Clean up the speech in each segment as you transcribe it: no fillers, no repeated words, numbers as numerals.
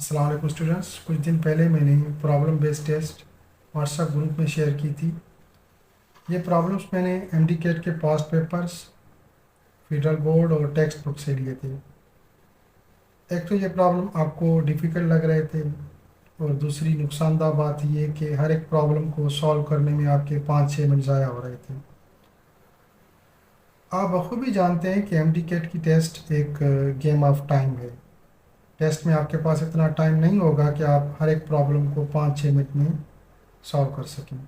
अस्सलाम वालेकुम स्टूडेंट्स। कुछ दिन पहले मैंने problem based test WhatsApp group में शेयर की थी। ये प्रॉब्लम्स मैंने एमडी कैट के पास्ट पेपर्स, फेडरल बोर्ड और टेक्स्ट बुक से लिए थे। एक तो ये प्रॉब्लम आपको डिफ़िकल्ट लग रहे थे और दूसरी नुकसानदायक बात ये कि हर एक प्रॉब्लम को सॉल्व करने में आपके 5-6 मिनट ज़ाया हो रहे थे। आप बखूबी जानते हैं कि एमडी कैट की टेस्ट एक गेम ऑफ टाइम है। टेस्ट में आपके पास इतना टाइम नहीं होगा कि आप हर एक प्रॉब्लम को 5-6 मिनट में सॉल्व कर सकें।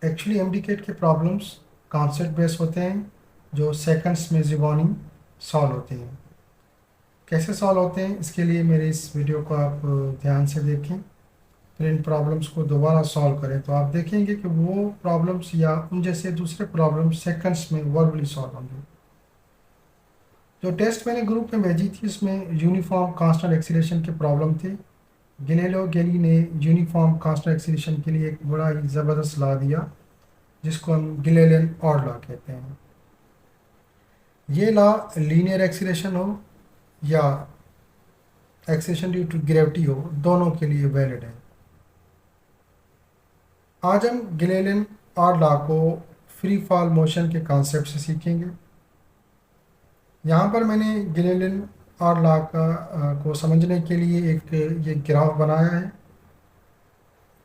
एक्चुअली एमडीकेट के प्रॉब्लम्स कॉन्सेप्ट बेस होते हैं जो सेकंड्स में ज़ुबानी सॉल्व होते हैं। कैसे सॉल्व होते हैं इसके लिए मेरे इस वीडियो को आप ध्यान से देखें, फिर इन प्रॉब्लम्स को दोबारा सॉल्व करें तो आप देखेंगे कि वो प्रॉब्लम्स या उन जैसे दूसरे प्रॉब्लम्स सेकंड्स में वर्बली सॉल्व होंगे। जो टेस्ट मैंने ग्रुप में भेजी थी उसमें यूनिफॉर्म कांस्टेंट एक्सीलरेशन के प्रॉब्लम थे। गैलीलियो गैली ने यूनिफॉर्म कांस्टेंट एक्सीलरेशन के लिए एक बड़ा ही ज़बरदस्त लॉ दिया जिसको हम गैलीलियन ऑड लॉ कहते हैं। ये लॉ लीनियर एक्सीलरेशन हो या एक्सीलरेशन ड्यू टू ग्रेविटी हो, दोनों के लिए वैलिड है। आज हम गैलीलियन ऑड लॉ को फ्री फॉल मोशन के कॉन्सेप्ट से सीखेंगे। यहाँ पर मैंने गैलीलियन ऑड लॉ को समझने के लिए एक ये ग्राफ बनाया है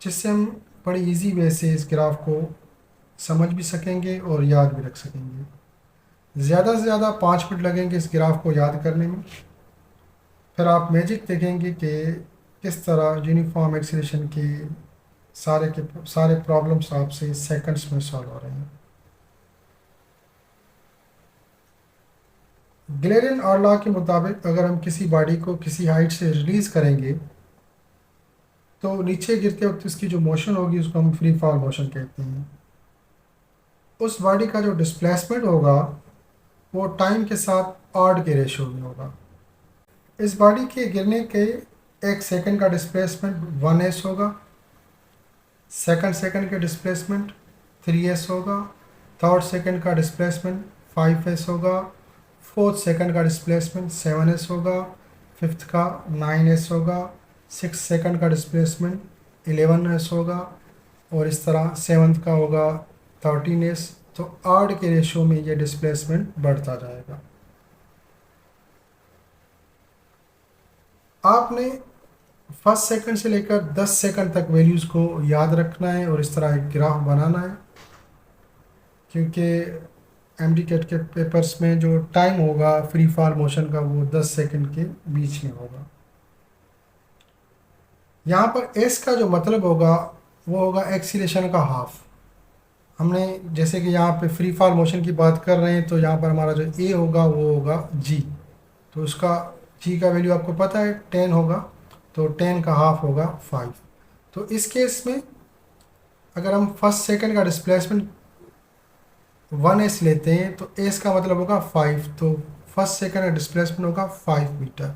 जिससे हम बड़ी इजी वे से इस ग्राफ को समझ भी सकेंगे और याद भी रख सकेंगे। ज़्यादा से ज़्यादा 5 मिनट लगेंगे इस ग्राफ को याद करने में। फिर आप मैजिक देखेंगे कि किस तरह यूनिफॉर्म एक्सीलरेशन के सारे प्रॉब्लम्स आपसे सेकंड्स में सॉल्व हो रहे हैं। गैलीलियन ऑड लॉ के मुताबिक अगर हम किसी बॉडी को किसी हाइट से रिलीज़ करेंगे तो नीचे गिरते वक्त इसकी जो मोशन होगी उसको हम फ्री फॉल मोशन कहते हैं। उस बॉडी का जो डिस्प्लेसमेंट होगा वो टाइम के साथ ऑड के रेशो में होगा। इस बॉडी के गिरने के 1 सेकंड का डिस्प्लेसमेंट 1s होगा, सेकंड का डिस्प्लेसमेंट 3s होगा, थर्ड सेकंड का डिस्प्लेसमेंट 5s होगा, फोर्थ सेकंड का डिस्प्लेसमेंट 7s होगा, फिफ्थ का 9s होगा, सिक्स सेकंड का डिस्प्लेसमेंट 11s होगा और इस तरह सेवन्थ का होगा 13s। तो ऑड के रेशो में ये डिस्प्लेसमेंट बढ़ता जाएगा। आपने फर्स्ट सेकंड से लेकर 10 सेकंड तक वैल्यूज़ को याद रखना है और इस तरह एक ग्राफ बनाना है, क्योंकि एमडीकेट के पेपर्स में जो टाइम होगा फ्री फॉल मोशन का वो 10 सेकंड के बीच में होगा। यहाँ पर एस का जो मतलब होगा वो होगा एक्सीलरेशन का हाफ। हमने जैसे कि यहाँ पे फ्री फॉल मोशन की बात कर रहे हैं तो यहाँ पर हमारा जो ए होगा वो होगा जी, तो उसका जी का वैल्यू आपको पता है 10 होगा, तो 10 का हाफ होगा 5। तो इस केस में अगर हम फर्स्ट सेकंड का डिस्प्लेसमेंट 1s लेते हैं तो एस का मतलब होगा 5, तो फर्स्ट सेकंड का डिस्प्लेसमेंट होगा 5 मीटर।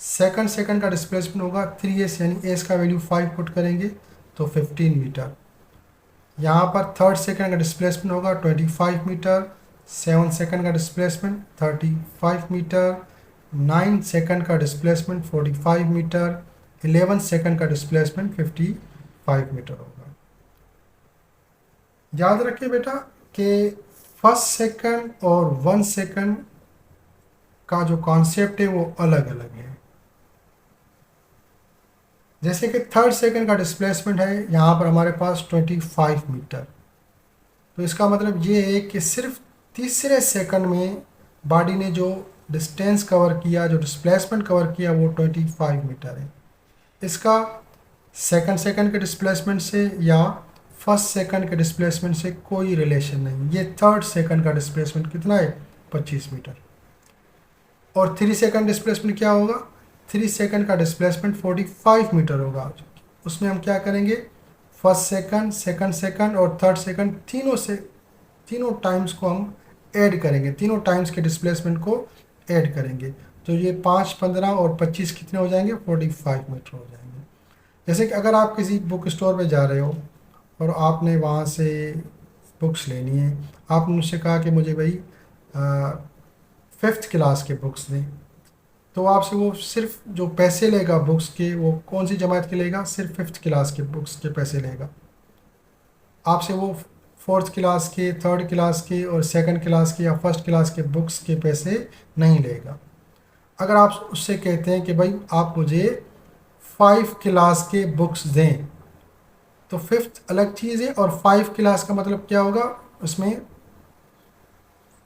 सेकंड का डिस्प्लेसमेंट होगा 3s, यानी एस का वैल्यू 5 पुट करेंगे तो 15 मीटर। यहाँ पर थर्ड सेकंड का डिस्प्लेसमेंट होगा 25 मीटर, 7 सेकंड का डिस्प्लेसमेंट 35 मीटर, 9 सेकंड का डिस्प्लेसमेंट 45 मीटर, 11 सेकंड का डिस्प्लेसमेंट 55 मीटर होगा। याद रखिए बेटा कि फर्स्ट सेकंड और 1 सेकंड का जो कॉन्सेप्ट है वो अलग अलग है। जैसे कि थर्ड सेकंड का डिस्प्लेसमेंट है यहाँ पर हमारे पास 25 मीटर, तो इसका मतलब ये है कि सिर्फ तीसरे सेकंड में बॉडी ने जो डिस्टेंस कवर किया, जो डिस्प्लेसमेंट कवर किया वो 25 मीटर है। इसका सेकंड के डिस्प्लेसमेंट से या फर्स्ट सेकंड के डिस्प्लेसमेंट से कोई रिलेशन नहीं। ये थर्ड सेकंड का डिस्प्लेसमेंट कितना है 25 मीटर। और 3 सेकंड डिस्प्लेसमेंट क्या होगा, 3 सेकंड का डिस्प्लेसमेंट 45 मीटर होगा। उसमें हम क्या करेंगे, फर्स्ट सेकंड, सेकंड और थर्ड सेकंड तीनों टाइम्स को हम ऐड करेंगे, तीनों टाइम्स के डिस्प्लेसमेंट को ऐड करेंगे। तो ये 5, 15 और 25 कितने हो जाएंगे, 45 मीटर हो जाएंगे। जैसे कि अगर आप किसी बुक स्टोर पे जा रहे हो और आपने वहाँ से बुक्स लेनी है, आपने मुझसे कहा कि मुझे भाई 5th क्लास के बुक्स दें, तो आपसे वो सिर्फ जो पैसे लेगा बुक्स के, वो कौन सी जमात के लेगा? सिर्फ 5th क्लास के बुक्स के पैसे लेगा। आपसे वो 4th क्लास के, 3rd क्लास के और 2nd क्लास के या 1st क्लास के बुक्स के पैसे नहीं लेगा। अगर आप उससे कहते हैं कि भाई आप मुझे 5 क्लास के बुक्स दें, तो 5th अलग चीज़ है और 5 क्लास का मतलब क्या होगा? उसमें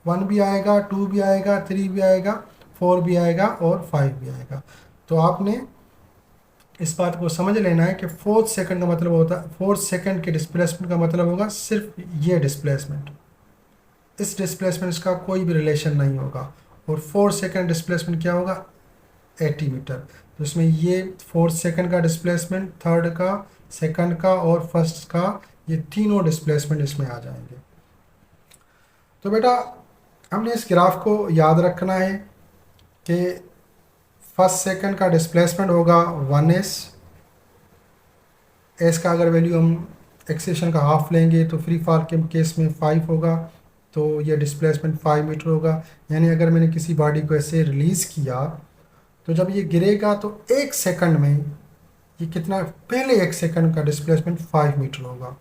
1 भी आएगा, 2 भी आएगा, 3 भी आएगा, 4 भी आएगा और 5 भी आएगा। तो आपने इस बात को समझ लेना है कि 4th सेकंड का मतलब होता है, 4th सेकंड के डिस्प्लेसमेंट का मतलब होगा सिर्फ ये डिस्प्लेसमेंट। इस डिस्प्लेसमेंट का कोई भी रिलेशन नहीं होगा। और 4th सेकंड डिस्प्लेसमेंट क्या होगा? 80 मीटर। तो इसमें ये 4th सेकंड का डिस्प्लेसमेंट, 3rd का, 2nd का और 1st का, ये तीनों डिस्प्लेसमेंट इसमें आ जाएंगे। तो बेटा हमने इस ग्राफ को याद रखना है कि 1st सेकंड का डिस्प्लेसमेंट होगा 1s। एस का अगर वैल्यू हम एक्सेशन का हाफ लेंगे तो फ्री फॉल के केस में 5 होगा, तो ये डिस्प्लेसमेंट 5 मीटर होगा। यानी अगर मैंने किसी बॉडी को ऐसे रिलीज़ किया तो जब ये गिरेगा तो 1 सेकंड में ये कितना, पहले 1 सेकंड का डिस्प्लेसमेंट 5 मीटर होगा।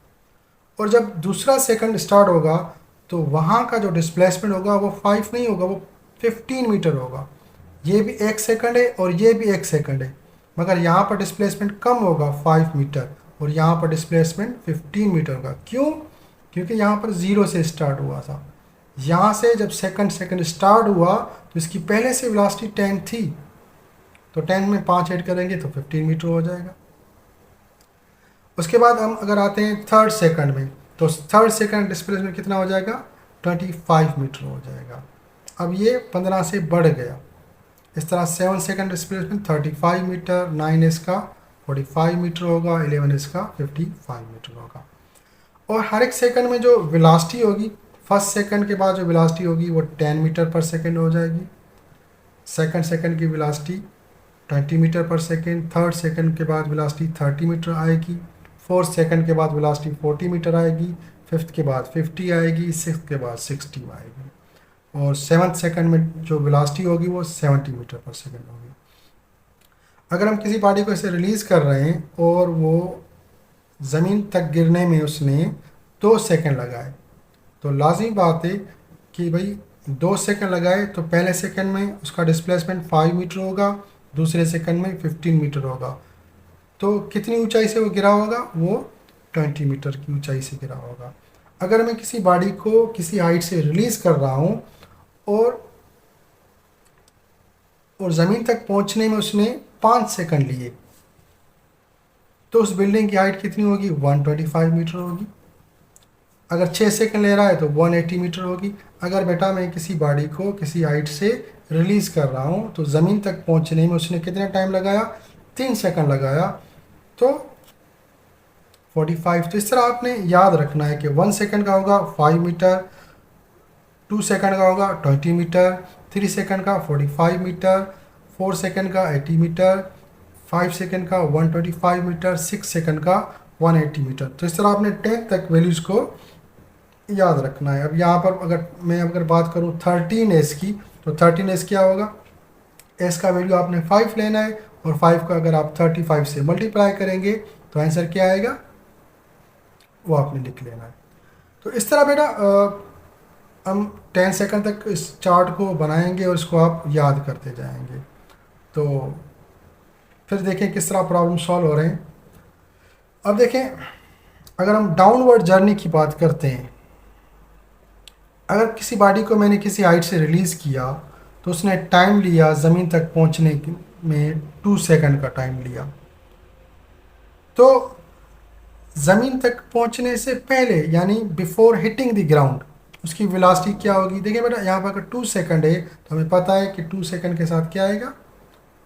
और जब दूसरा सेकंड स्टार्ट होगा तो वहाँ का जो डिस्प्लेसमेंट होगा वो 5 नहीं होगा, वो 15 मीटर होगा। ये भी 1 सेकंड है और ये भी 1 सेकंड है, मगर यहाँ पर डिस्प्लेसमेंट कम होगा 5 मीटर और यहाँ पर डिस्प्लेसमेंट 15 मीटर होगा। क्यों? क्योंकि यहाँ पर 0 से स्टार्ट हुआ था। यहाँ से जब सेकंड स्टार्ट हुआ तो इसकी पहले से वेलोसिटी 10 थी, तो 10 में 5 ऐड करेंगे तो 15 मीटर हो जाएगा। उसके बाद हम अगर आते हैं 3rd सेकंड में, तो 3rd सेकंड डिस्प्लेसमेंट कितना हो जाएगा? 25 मीटर हो जाएगा। अब ये 15 से बढ़ गया। इस तरह 7 सेकंड डिस्प्लेसमेंट 35 मीटर, 9s का 45 मीटर होगा, 11s का 55 मीटर होगा। और हर एक सेकंड में जो वेलोसिटी होगी, 1st सेकंड के बाद जो वेलोसिटी होगी वो 10 मीटर पर सेकंड हो जाएगी। 2nd सेकंड की velocity 20 metre per second, 3rd second के बाद वेलोसिटी 30 मीटर आएगी, 4th सेकंड के बाद वेलोसिटी 40 मीटर आएगी, 5th के बाद 50 आएगी, 6th के बाद 60 आएगी और 7th सेकंड में जो वेलोसिटी होगी वो 70 मीटर पर सेकंड होगी। अगर हम किसी बॉडी को ऐसे रिलीज़ कर रहे हैं और वो ज़मीन तक गिरने में उसने 2 सेकंड लगाए, तो लाजिमी बात है कि भाई 2 सेकंड लगाए तो पहले सेकंड में उसका डिस्प्लेसमेंट 5 मीटर होगा, दूसरे सेकंड में 15 मीटर होगा। तो कितनी ऊंचाई से वो गिरा होगा? वो 20 मीटर की ऊंचाई से गिरा होगा। अगर मैं किसी बॉडी को किसी हाइट से रिलीज़ कर रहा हूँ और ज़मीन तक पहुँचने में उसने 5 सेकंड लिए, तो उस बिल्डिंग की हाइट कितनी होगी? 125 मीटर होगी। अगर 6 सेकंड ले रहा है तो 180 मीटर होगी। अगर बेटा मैं किसी बॉडी को किसी हाइट से रिलीज़ कर रहा हूँ तो ज़मीन तक पहुँचने में उसने कितना टाइम लगाया? 3 सेकंड लगाया, तो 45। तो इस तरह आपने याद रखना है कि 1 सेकंड का होगा 5 मीटर, 2 सेकंड का होगा 20 मीटर, 3 सेकंड का 45 मीटर, 4 सेकंड का 80 मीटर, 5 सेकंड का 125 मीटर, 6 सेकंड का 180 मीटर। तो इस तरह आपने 10 तक वैल्यूज़ को याद रखना है। अब यहाँ पर अगर बात करूँ 13s की, तो 13s क्या होगा? s का वैल्यू आपने 5 लेना है और 5 का अगर आप 35 से मल्टीप्लाई करेंगे तो आंसर क्या आएगा वो आपने लिख लेना है। तो इस तरह बेटा हम 10 सेकंड तक इस चार्ट को बनाएंगे और इसको आप याद करते जाएंगे। तो फिर देखें किस तरह प्रॉब्लम सॉल्व हो रहे हैं। अब देखें, अगर हम डाउनवर्ड जर्नी की बात करते हैं, अगर किसी बॉडी को मैंने किसी हाइट से रिलीज़ किया तो उसने टाइम लिया ज़मीन तक पहुंचने में 2 सेकंड का टाइम लिया, तो ज़मीन तक पहुंचने से पहले यानी बिफोर हिटिंग द ग्राउंड उसकी वेलोसिटी क्या होगी? देखिए बेटा, यहाँ पर अगर 2 सेकंड है तो हमें पता है कि 2 सेकंड के साथ क्या आएगा?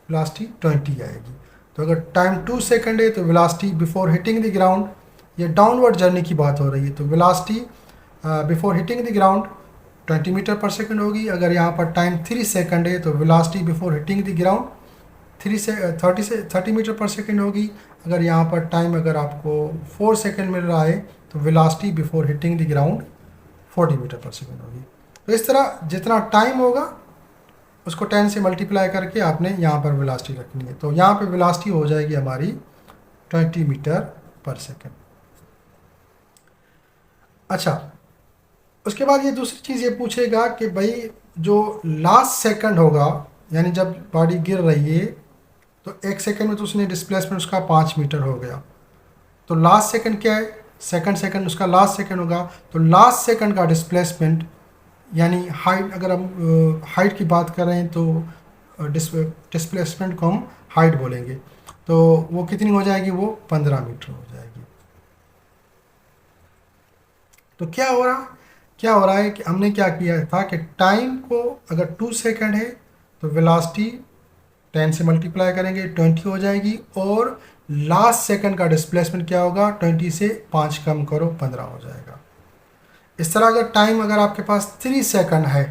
वेलोसिटी 20 आएगी। तो अगर टाइम 2 सेकंड है तो velocity before hitting the ground, ये डाउनवर्ड जर्नी की बात हो रही है, तो velocity before hitting the ground 20 metre per second होगी। अगर यहाँ पर टाइम 3 सेकंड है तो velocity before hitting the ground 30 metre per second होगी। अगर यहाँ पर टाइम अगर आपको 4 सेकंड मिल रहा है तो velocity before hitting the ground 40 metre per second होगी। तो इस तरह जितना टाइम होगा उसको 10 से मल्टीप्लाई करके आपने यहाँ पर वेलोसिटी रखनी है। तो यहाँ पे वेलोसिटी हो जाएगी हमारी 20 मीटर पर सेकेंड। अच्छा, उसके बाद ये दूसरी चीज़ ये पूछेगा कि भाई जो लास्ट सेकंड होगा, यानी जब बॉडी गिर रही है तो 1 सेकंड में तो उसने डिस्प्लेसमेंट उसका 5 मीटर हो गया। तो लास्ट सेकंड क्या है, सेकंड उसका लास्ट सेकंड होगा। तो लास्ट सेकंड का डिस्प्लेसमेंट यानी हाइट, अगर हम हाइट की बात कर रहे हैं तो डिस्प्लेसमेंट को हम हाइट बोलेंगे। तो वो कितनी हो जाएगी, वो 15 मीटर हो जाएगी। तो क्या हो रहा है कि हमने क्या किया था कि टाइम को अगर 2 सेकंड है तो वेलोसिटी 10 से मल्टीप्लाई करेंगे 20 हो जाएगी, और लास्ट सेकंड का डिस्प्लेसमेंट क्या होगा, 20 से 5 कम करो 15 हो जाएगा। इस तरह अगर आपके पास 3 सेकंड है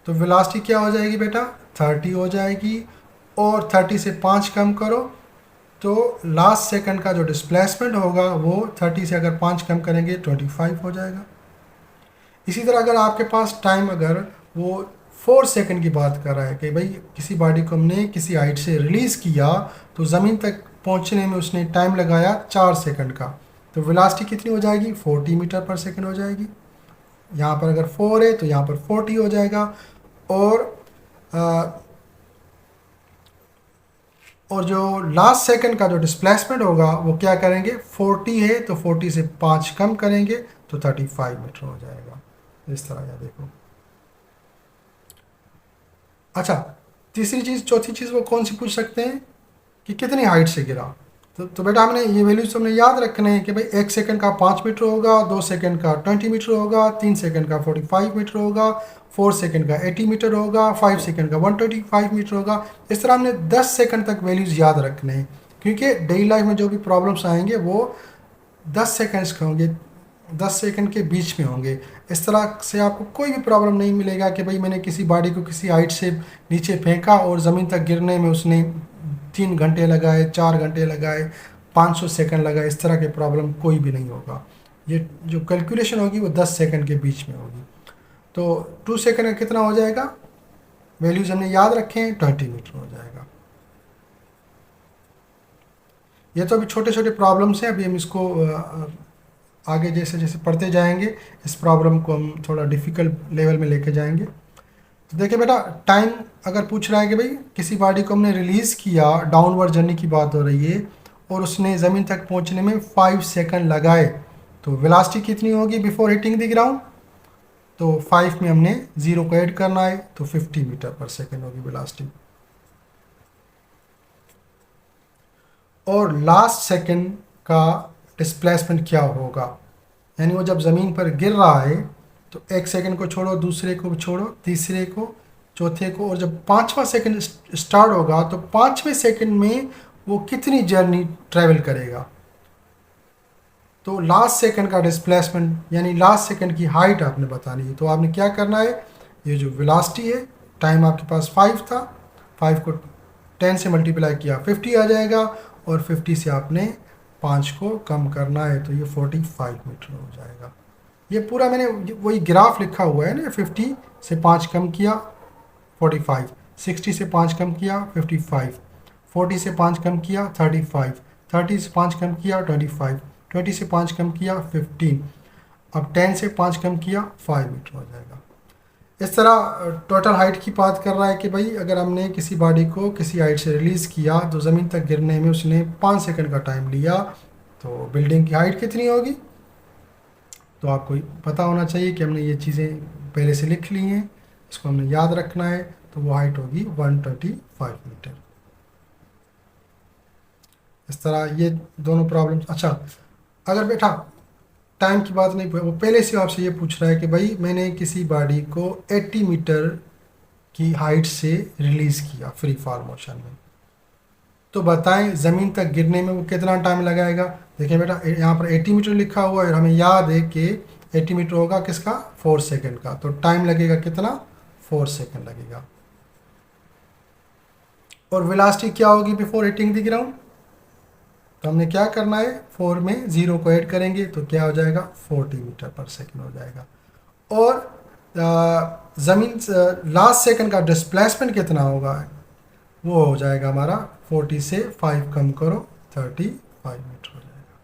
तो वेलोसिटी क्या हो जाएगी बेटा, 30 हो जाएगी, और 30 से 5 कम करो तो लास्ट सेकंड का जो डिस्प्लेसमेंट होगा वो 30 से अगर 5 कम करेंगे 25 हो जाएगा। इसी तरह अगर आपके पास टाइम अगर वो 4 सेकंड की बात कर रहा है कि भाई किसी बॉडी को हमने किसी हाइट से रिलीज़ किया तो ज़मीन तक पहुंचने में उसने टाइम लगाया 4 सेकंड का, तो वेलोसिटी कितनी हो जाएगी, 40 मीटर पर सेकंड हो जाएगी। यहाँ पर अगर 4 है तो यहाँ पर 40 हो जाएगा। और और जो लास्ट सेकंड का जो डिस्प्लेसमेंट होगा वो क्या करेंगे, 40 है तो 40 से 5 कम करेंगे तो 35 मीटर हो जाएगा। इस तरह या देखो। अच्छा, चौथी चीज़ वो कौन सी पूछ सकते हैं कि कितनी हाइट से गिरा। तो बेटा हमने ये वैल्यूज हमने याद रखने हैं कि भाई 1 सेकंड का 5 मीटर होगा, 2 सेकंड का 20 मीटर होगा, 3 सेकंड का 45 मीटर होगा, 4 सेकंड का 80 मीटर होगा, 5 सेकंड का 125 मीटर होगा। इस तरह हमने 10 सेकंड तक वैल्यूज़ याद रखने हैं, क्योंकि डेली लाइफ में जो भी प्रॉब्लम्स आएंगे वो 10 सेकंड्स के होंगे, 10 सेकंड के बीच में होंगे। इस तरह से आपको कोई भी प्रॉब्लम नहीं मिलेगा कि भाई मैंने किसी बॉडी को किसी हाइट से नीचे फेंका और ज़मीन तक गिरने में उसने 3 घंटे लगाए, 4 घंटे लगाए, 500 सेकंड लगाए। इस तरह के प्रॉब्लम कोई भी नहीं होगा। ये जो कैलकुलेशन होगी वो 10 सेकंड के बीच में होगी। तो 2 सेकंड का कितना हो जाएगा, वैल्यूज हमने याद रखे हैं, 20 मीटर हो जाएगा। ये तो अभी छोटे छोटे प्रॉब्लम्स हैं, अभी हम इसको आगे जैसे जैसे पढ़ते जाएंगे इस प्रॉब्लम को हम थोड़ा डिफ़िकल्ट लेवल में लेके जाएंगे। तो देखिए बेटा, टाइम अगर पूछ रहा है कि भाई किसी बॉडी को हमने रिलीज़ किया, डाउनवर्ड जर्नी की बात हो रही है, और उसने ज़मीन तक पहुंचने में 5 सेकंड लगाए, तो वेलोसिटी कितनी होगी बिफोर हिटिंग द ग्राउंड। तो 5 में हमने 0 को ऐड करना है तो 50 मीटर पर सेकंड होगी वेलोसिटी। और लास्ट सेकंड का डिस्प्लेसमेंट क्या होगा, यानी वो जब ज़मीन पर गिर रहा है तो 1 सेकंड को छोड़ो, दूसरे को छोड़ो, तीसरे को, चौथे को, और जब 5वां सेकंड स्टार्ट होगा तो 5वें सेकंड में वो कितनी जर्नी ट्रैवल करेगा। तो लास्ट सेकंड का डिस्प्लेसमेंट यानी लास्ट सेकंड की हाइट आपने बतानी है। तो आपने क्या करना है, ये जो वेलोसिटी है, टाइम आपके पास 5 था, 5 को 10 से मल्टीप्लाई किया 50 आ जाएगा, और 50 से आपने 5 को कम करना है तो ये 45 मीटर हो जाएगा। ये पूरा मैंने वही ग्राफ लिखा हुआ है ना, 50 से 5 कम किया 45, 60 से 5 कम किया 55, 40 से 5 कम किया 35, 30 से 5 कम किया 25, 20 से 5 कम किया 15, अब 10 से 5 कम किया 5 मीटर हो जाएगा। इस तरह टोटल हाइट की बात कर रहा है कि भाई अगर हमने किसी बॉडी को किसी हाइट से रिलीज़ किया तो ज़मीन तक गिरने में उसने 5 सेकंड का टाइम लिया, तो बिल्डिंग की हाइट कितनी होगी। तो आपको पता होना चाहिए कि हमने ये चीज़ें पहले से लिख ली हैं, इसको हमने याद रखना है। तो वो हाइट होगी 125 मीटर। इस तरह ये दोनों प्रॉब्लम्स। अच्छा, अगर बेटा टाइम की बात नहीं, वो पहले से आपसे ये पूछ रहा है कि भाई मैंने किसी बॉडी को 80 मीटर की हाइट से रिलीज़ किया फ्री फॉल मोशन में, तो बताएं ज़मीन तक गिरने में वो कितना टाइम लगाएगा। देखिए बेटा, यहाँ पर 80 मीटर लिखा हुआ है और हमें याद है कि 80 मीटर होगा किसका, 4 सेकंड का, तो टाइम लगेगा कितना, 4 सेकंड लगेगा। और वेलोसिटी क्या होगी बिफोर हिटिंग द ग्राउंड, तो हमने क्या करना है, 4 में 0 को ऐड करेंगे तो क्या हो जाएगा, 40 मीटर पर सेकंड हो जाएगा। और ज़मीन लास्ट सेकंड का डिस्प्लेसमेंट कितना होगा, वो हो जाएगा हमारा 40 से 5 कम करो 35 मीटर हो जाएगा।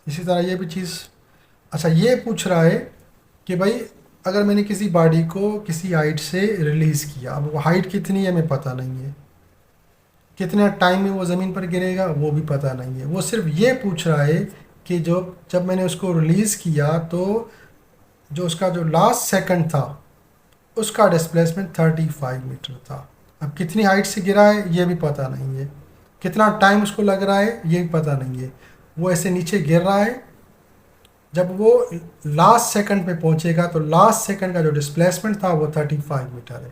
इसी तरह ये भी चीज़, अच्छा ये पूछ रहा है कि भाई अगर मैंने किसी बॉडी को किसी हाइट से रिलीज़ किया, अब वो हाइट कितनी है हमें पता नहीं है, कितना टाइम में वो ज़मीन पर गिरेगा वो भी पता नहीं है, वो सिर्फ ये पूछ रहा है कि जो जब मैंने उसको रिलीज़ किया तो जो उसका जो लास्ट सेकंड था उसका डिस्प्लेसमेंट 35 मीटर था। अब कितनी हाइट से गिरा है ये भी पता नहीं है, कितना टाइम उसको लग रहा है ये भी पता नहीं है, वो ऐसे नीचे गिर रहा है, जब वो लास्ट सेकंड पे पहुंचेगा तो लास्ट सेकंड का जो डिस्प्लेसमेंट था वो 35 मीटर है।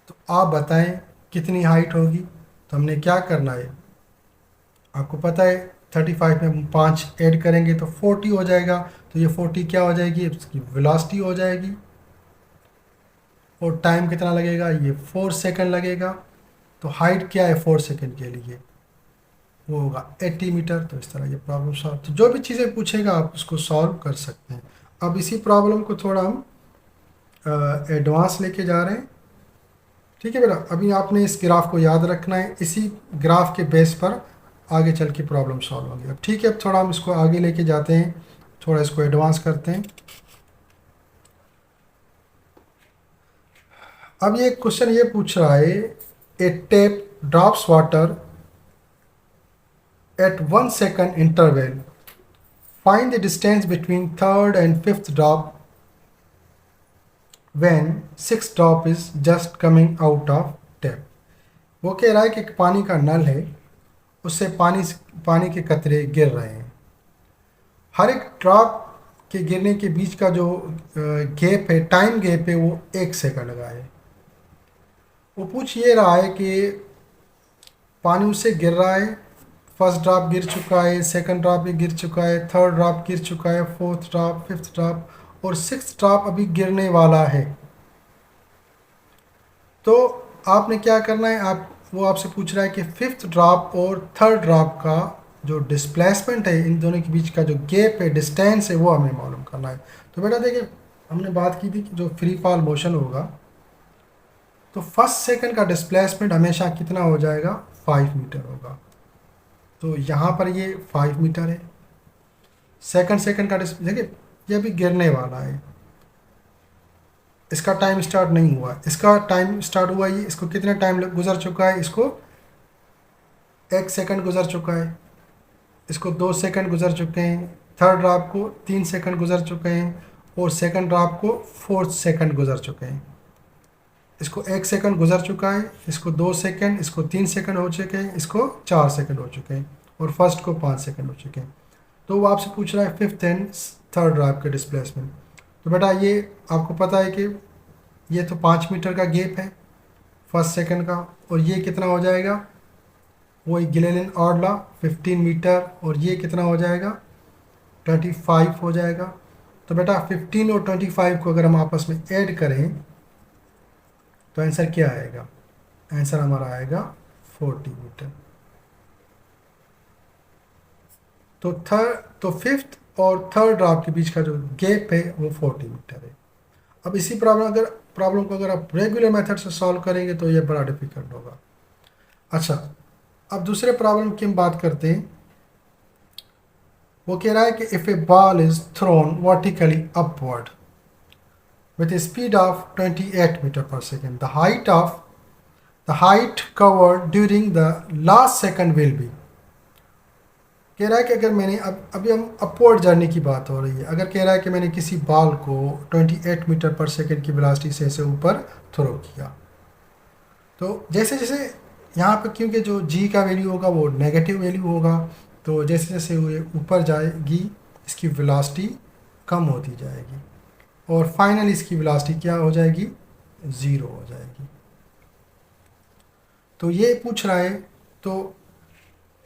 तो आप बताएं कितनी हाइट होगी। तो हमने क्या करना है, आपको पता है 35 में 5 ऐड करेंगे तो 40 हो जाएगा, तो ये 40 क्या हो जाएगी, इसकी वेलोसिटी हो जाएगी। और टाइम कितना लगेगा, ये 4 सेकंड लगेगा। तो हाइट क्या है 4 सेकंड के लिए, वो होगा 80 मीटर। तो इस तरह ये प्रॉब्लम सॉल्व, तो जो भी चीज़ें पूछेगा आप उसको सॉल्व कर सकते हैं। अब इसी प्रॉब्लम को थोड़ा हम एडवांस लेके जा रहे हैं, ठीक है बेटा। अभी आपने इस ग्राफ को याद रखना है, इसी ग्राफ के बेस पर आगे चल के प्रॉब्लम सॉल्व होगी। अब ठीक है, अब थोड़ा हम इसको आगे लेके जाते हैं, थोड़ा इसको एडवांस करते हैं। अब ये क्वेश्चन ये पूछ रहा है, a tap drops water at 1 second interval. Find the distance between third and fifth drop when sixth drop is just coming out of tap. वो कह रहा है कि एक पानी का नल है, उससे पानी के कतरे गिर रहे हैं, हर एक ड्रॉप के गिरने के बीच का जो गैप है, टाइम गैप है, वो 1 सेकंड का है। वो पूछ ये रहा है कि पानी उससे गिर रहा है, फर्स्ट ड्रॉप गिर चुका है, सेकंड ड्रॉप भी गिर चुका है, थर्ड ड्रॉप गिर चुका है, फोर्थ ड्रॉप, फिफ्थ ड्रॉप और सिक्स्थ ड्रॉप अभी गिरने वाला है। तो आपने क्या करना है, वो आपसे पूछ रहा है कि फिफ्थ ड्रॉप और थर्ड ड्रॉप का जो डिस्प्लेसमेंट है, इन दोनों के बीच का जो गैप है, डिस्टेंस है, वो हमें मालूम करना है। तो बेटा देखिए, हमने बात की थी कि जो फ्री फॉल मोशन होगा तो फर्स्ट सेकंड का डिस्प्लेसमेंट हमेशा कितना हो जाएगा, 5 मीटर होगा। तो यहाँ पर ये 5 मीटर है। सेकंड का देखिए ये भी गिरने वाला है, इसका टाइम स्टार्ट नहीं हुआ, इसका टाइम स्टार्ट हुआ, ये इसको कितना टाइम गुजर चुका है, इसको 1 सेकंड गुजर चुका है, इसको 2 सेकंड गुजर चुके हैं, थर्ड ड्रॉप को 3 सेकंड गुजर चुके हैं और सेकंड ड्रॉप को 4 सेकंड गुजर चुके हैं। इसको 1 सेकंड गुजर चुका है, इसको 2 सेकंड, इसको 3 सेकंड हो चुके हैं, इसको 4 सेकंड हो चुके हैं और फर्स्ट को 5 सेकंड हो चुके हैं। तो वो आपसे पूछ रहा है फिफ्थ एंड थर्ड ड्रॉप के डिस्प्लेसमेंट। तो बेटा ये आपको पता है कि ये तो 5 मीटर का गैप है फर्स्ट सेकंड का, और ये कितना हो जाएगा, वो गिलेलिन ऑड लॉ 15 मीटर, और ये कितना हो जाएगा 25 हो जाएगा। तो बेटा 15 और 25 को अगर हम आपस में ऐड करें तो आंसर क्या आएगा, आंसर हमारा आएगा 40 मीटर। तो फिफ्थ और थर्ड ड्रॉप के बीच का जो गैप है वो 40 मीटर है। अब इसी प्रॉब्लम को अगर आप रेगुलर मेथड से सॉल्व करेंगे तो ये बड़ा डिफिकल्ट होगा। अच्छा, अब दूसरे प्रॉब्लम की हम बात करते हैं। वो कह रहा है कि if A ball is throne vertically upward with a speed of 28 meter per second. The height covered during the last second will be. कह रहा है कि अगर मैंने अभी हम अपवर्ड जर्नी की बात हो रही है, अगर कह रहा है कि मैंने किसी बॉल को 28 मीटर पर सेकंड की वेलोसिटी से ऊपर थ्रो किया, तो जैसे जैसे यहाँ पर क्योंकि जो g का वैल्यू होगा वो नेगेटिव वैल्यू होगा, तो जैसे जैसे वो ऊपर जाएगी इसकी वेलोसिटी कम होती जाएगी और फाइनल इसकी वेलोसिटी क्या हो जाएगी, 0 हो जाएगी। तो ये पूछ रहा है, तो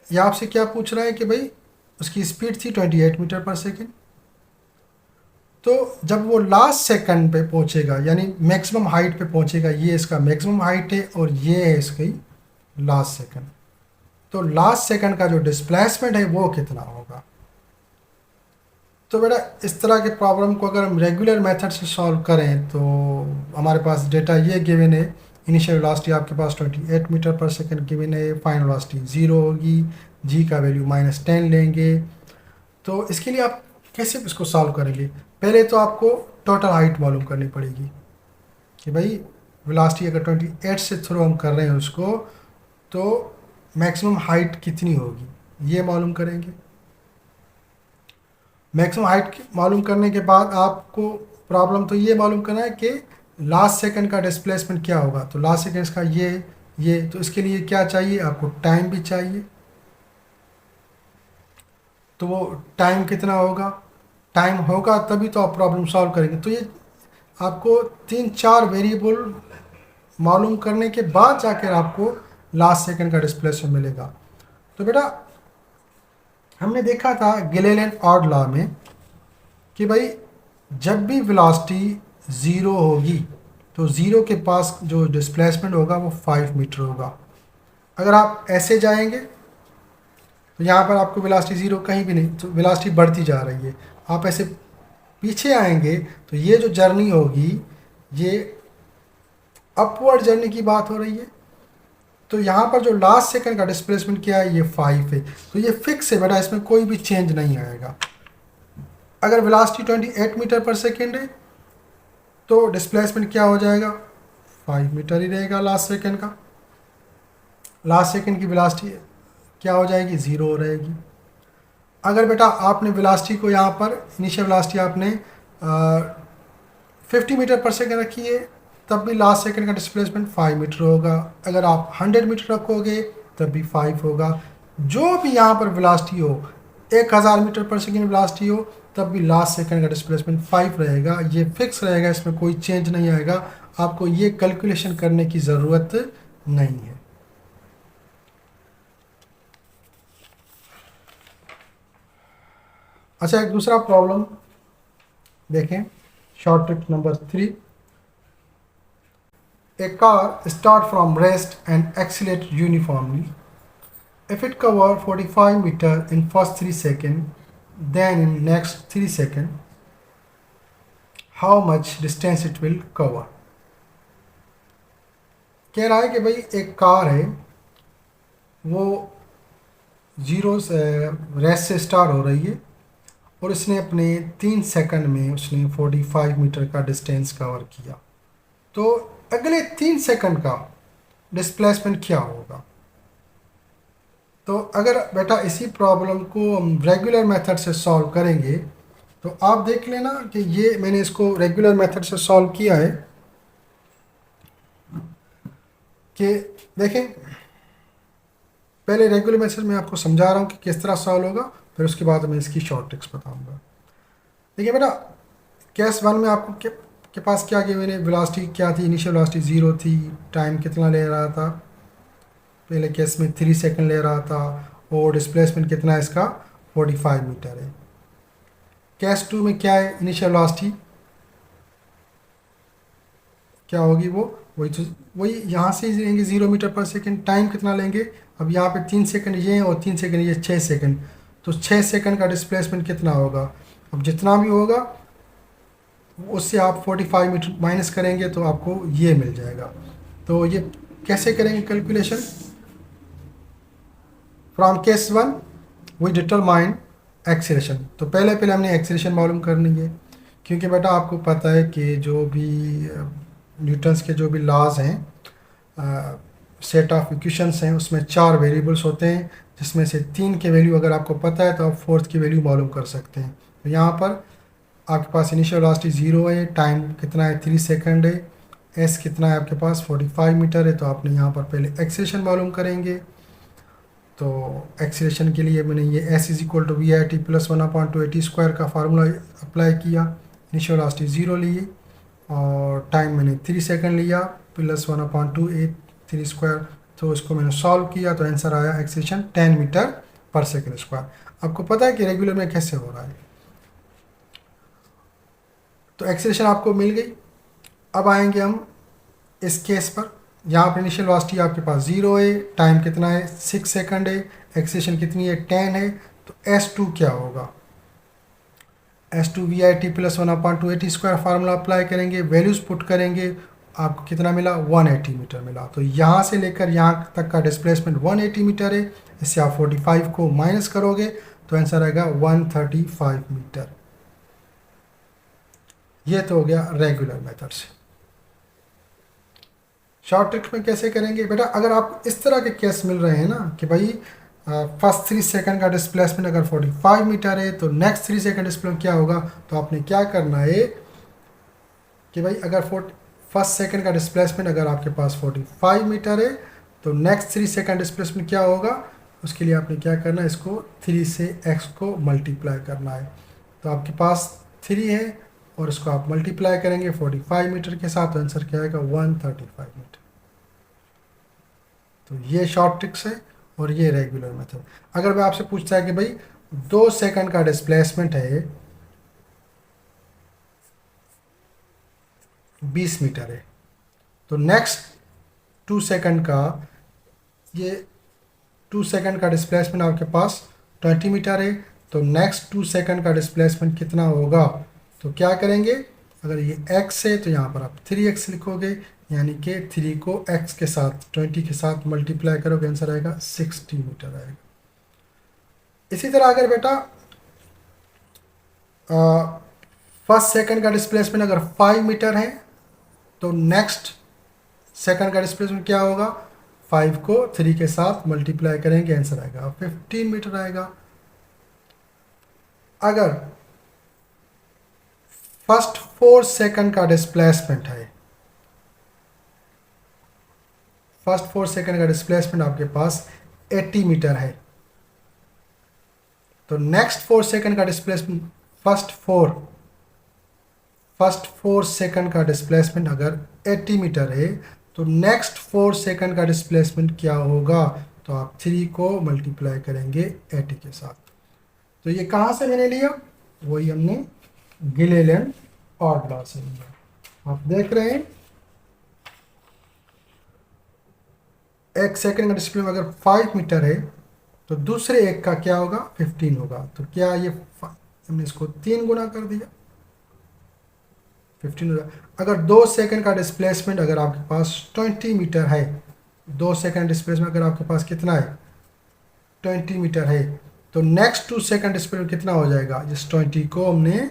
ये आपसे क्या पूछ रहा है कि भाई उसकी स्पीड थी 28 मीटर पर सेकेंड, तो जब वो लास्ट सेकंड पे पहुंचेगा यानी मैक्सिमम हाइट पे पहुंचेगा, ये इसका मैक्सिमम हाइट है और ये है इसकी लास्ट सेकंड, तो लास्ट सेकंड का जो डिस्प्लेसमेंट है वो कितना होगा। तो बेटा इस तरह के प्रॉब्लम को अगर हम रेगुलर मेथड से सॉल्व करें तो हमारे पास डेटा ये गिवन है। इनिशियल वेलोसिटी आपके पास 28 मीटर पर सेकंड गिवन है, फाइनल वेलोसिटी 0 होगी, जी का वैल्यू -10 लेंगे। तो इसके लिए आप कैसे इसको सॉल्व करेंगे? पहले तो आपको टोटल हाइट मालूम करनी पड़ेगी कि भाई वेलोसिटी अगर 28 से थ्रो हम कर रहे हैं उसको, तो मैक्सिमम हाइट कितनी होगी ये मालूम करेंगे। मैक्सिमम हाइट मालूम करने के बाद आपको प्रॉब्लम तो ये मालूम करना है कि लास्ट सेकंड का डिस्प्लेसमेंट क्या होगा। तो लास्ट सेकंड का ये तो इसके लिए क्या चाहिए? आपको टाइम भी चाहिए। तो वो टाइम कितना होगा? टाइम होगा तभी तो आप प्रॉब्लम सॉल्व करेंगे। तो ये आपको 3-4 वेरिएबल मालूम करने के बाद जाकर आपको लास्ट सेकंड का डिस्प्लेसमेंट मिलेगा। तो बेटा हमने देखा था गैलीलियन ऑड लॉ में कि भाई जब भी वेलोसिटी 0 होगी तो 0 के पास जो डिस्प्लेसमेंट होगा वो 5 मीटर होगा। अगर आप ऐसे जाएंगे तो यहाँ पर आपको वेलोसिटी 0 कहीं भी नहीं, तो वेलोसिटी बढ़ती जा रही है। आप ऐसे पीछे आएंगे तो ये जो जर्नी होगी ये अपवर्ड जर्नी की बात हो रही है। तो यहाँ पर जो लास्ट सेकंड का डिस्प्लेसमेंट क्या है? ये 5 है। तो ये फिक्स है बेटा, इसमें कोई भी चेंज नहीं आएगा। अगर वेलोसिटी 28 मीटर पर सेकेंड है तो डिस्प्लेसमेंट क्या हो जाएगा? 5 मीटर ही रहेगा लास्ट सेकंड का। लास्ट सेकंड की वेलोसिटी क्या हो जाएगी? 0 रहेगी। अगर बेटा आपने वेलोसिटी को यहाँ पर इनिशियल वेलोसिटी आपने 50 मीटर पर सेकेंड रखी है तब भी लास्ट सेकंड का डिस्प्लेसमेंट 5 मीटर होगा। अगर आप 100 मीटर रखोगे तब भी 5 होगा। जो भी यहाँ पर वेलोसिटी हो, 1000 मीटर पर सेकेंड वेलोसिटी हो तब भी लास्ट सेकंड का डिस्प्लेसमेंट 5 रहेगा। ये फिक्स रहेगा, इसमें कोई चेंज नहीं आएगा। आपको ये कैलकुलेशन करने की ज़रूरत नहीं है। अच्छा, एक दूसरा प्रॉब्लम देखें, short trick number 3। A car start from rest and accelerate uniformly. If it cover 45 meter in first 3 seconds, then in next 3 seconds, how much distance it will cover? कह रहा है कि भाई एक कार है, वो 0 से रेस्ट से स्टार्ट हो रही है और उसने अपने 3 सेकंड में उसने 45 मीटर का डिस्टेंस कवर किया। तो अगले 3 सेकंड का डिस्प्लेसमेंट क्या होगा? तो अगर बेटा इसी प्रॉब्लम को हम रेगुलर मेथड से सॉल्व करेंगे तो आप देख लेना कि ये मैंने इसको रेगुलर मेथड से सॉल्व किया है कि देखें, पहले रेगुलर मेथड में आपको समझा रहा हूँ कि किस तरह सॉल्व होगा, फिर उसके बाद मैं इसकी शॉर्ट ट्रिक्स बताऊँगा। देखिए बेटा, केस 1 में आपको के पास क्या गिवन है? वेलोसिटी क्या थी? इनिशियल वेलोसिटी 0 थी। टाइम कितना ले रहा था? पहले केस में 3 सेकंड ले रहा था और डिस्प्लेसमेंट कितना है इसका? 45 मीटर है। केस 2 में क्या है? इनिशियल वेलोसिटी क्या होगी? वही यहाँ से ही लेंगे 0 मीटर पर सेकंड। टाइम कितना लेंगे? अब यहाँ पे 3 सेकंड ये हैं और 3 सेकंड ये, 6 सेकंड। तो 6 सेकंड का डिस्प्लेसमेंट कितना होगा? अब जितना भी होगा उससे आप 45 मीटर माइनस करेंगे तो आपको ये मिल जाएगा। तो ये कैसे करेंगे calculation? From case 1 we determine acceleration. तो पहले हमने एक्सीलरेशन मालूम करनी है, क्योंकि बेटा आपको पता है कि जो भी न्यूटन्स के जो भी लॉज हैं, सेट ऑफ इक्वेशंस हैं, उसमें 4 वेरिएबल्स होते हैं, जिसमें से 3 के वैल्यू अगर आपको पता है तो आप 4th की वैल्यू मालूम कर सकते हैं। तो यहाँ पर आपके पास इनिशियल वेलोसिटी 0 है, टाइम कितना है? 3 सेकंड है, एस कितना है आपके पास? 45 मीटर है। तो आपने यहाँ पर पहले एक्सीलरेशन मालूम करेंगे। तो एक्सीलरेशन के लिए मैंने ये s = v/t + 1/2at² का फार्मूला अप्लाई किया। इनिशियल वेलोसिटी 0 लिए और टाइम मैंने 3 सेकंड लिया + 1/2at²। तो इसको मैंने सॉल्व किया तो आंसर आया acceleration 10 metre per second square. आपको पता है कि रेगुलर में कैसे हो रहा है। तो एक्सीलरेशन आपको मिल गई। अब आएंगे हम इस केस पर। यहाँ पर इनिशियल वेलोसिटी आपके पास 0 है, टाइम कितना है? 6 सेकंड है, एक्सीलरेशन कितनी है? 10 है। तो S2 क्या होगा? S2VIT+1/280² फार्मूला अप्लाई करेंगे, वैल्यूज़ पुट करेंगे, आपको कितना मिला 180 मीटर मिला। तो यहाँ से लेकर यहाँ तक का डिस्प्लेसमेंट 180 मीटर है। इससे आप 45 को माइनस करोगे तो आंसर आएगा 135 मीटर। ये तो हो गया रेगुलर मेथड से। शॉर्ट ट्रिक में कैसे करेंगे बेटा, अगर आप इस तरह के केस मिल रहे हैं ना कि भाई फर्स्ट 3 सेकंड का डिस्प्लेसमेंट अगर 45 मीटर है तो नेक्स्ट 3 सेकंड डिस्प्लेसमेंट क्या होगा, तो आपने क्या करना है कि भाई अगर फर्स्ट सेकंड का डिस्प्लेसमेंट अगर आपके पास 45 मीटर है तो नेक्स्ट 3 सेकंड डिस्प्लेसमेंट क्या होगा, उसके लिए आपने क्या करना है, इसको 3 से x को मल्टीप्लाई करना है। तो आपके पास 3 है और इसको आप मल्टीप्लाई करेंगे 45 मीटर के साथ, तो आंसर क्या आएगा 135 मीटर। तो ये शॉर्ट ट्रिक्स है और ये रेगुलर मेथड। अगर मैं आपसे पूछता है कि भाई 2 सेकंड का डिस्प्लेसमेंट है 20 मीटर है, तो नेक्स्ट 2 सेकंड का ये 2 सेकंड का डिस्प्लेसमेंट आपके पास 20 मीटर है, तो नेक्स्ट 2 सेकंड का डिस्प्लेसमेंट कितना होगा, तो क्या करेंगे, अगर ये x है तो यहाँ पर आप 3x लिखोगे, यानी कि 3 को x के साथ 20 के साथ मल्टीप्लाई करोगे, आंसर आएगा 60 मीटर आएगा। इसी तरह अगर बेटा फर्स्ट सेकंड का डिस्प्लेसमेंट अगर 5 मीटर है तो नेक्स्ट सेकंड का डिस्प्लेसमेंट क्या होगा, 5 को 3 के साथ मल्टीप्लाई करेंगे, आंसर आएगा 15 मीटर आएगा। अगर फर्स्ट 4 सेकंड का डिस्प्लेसमेंट है, फर्स्ट 4 सेकंड का डिस्प्लेसमेंट आपके पास 80 मीटर है, तो नेक्स्ट 4 सेकंड का डिस्प्लेसमेंट फर्स्ट 4 सेकंड का डिस्प्लेसमेंट अगर 80 मीटर है तो नेक्स्ट 4 सेकंड का डिस्प्लेसमेंट क्या होगा, तो आप 3 को मल्टीप्लाई करेंगे 80 के साथ। तो ये कहाँ से मैंने लिया, वही हमने गिलेलियन ऑड लॉ से लिया। आप देख रहे हैं एक सेकंड का डिस्प्लेसमेंट अगर 5 मीटर है तो दूसरे एक का क्या होगा 15 होगा, तो क्या ये हमने इसको 3 गुना कर दिया 15 होगा। अगर 2 सेकंड का डिस्प्लेसमेंट अगर आपके पास 20 मीटर है, 2 सेकंड डिस्प्लेसमेंट अगर आपके पास कितना है 20 मीटर है, तो नेक्स्ट 2 सेकंड डिस्प्लेसमेंट कितना हो जाएगा, जिस 20 को हमने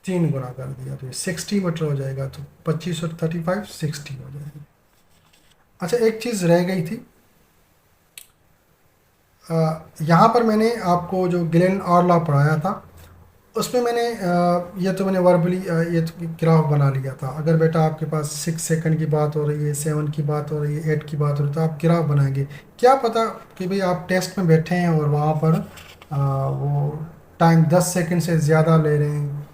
3 गुना कर दिया तो ये 60 मीटर हो जाएगा। तो 25 और 35 60 हो जाएगा। अच्छा एक चीज़ रह गई थी, यहाँ पर मैंने आपको जो गिलेलियन ऑड लॉ पढ़ाया था उसमें मैंने ये तो मैंने वर्बली ये तो ग्राफ बना लिया था। अगर बेटा आपके पास 6 सेकंड की बात हो रही है, 7 की बात हो रही है, 8 की बात हो रही है, तो आप ग्राफ बनाएंगे। क्या पता कि भाई आप टेस्ट में बैठे हैं और वहाँ पर वो टाइम 10 सेकंड से ज़्यादा ले रहे हैं,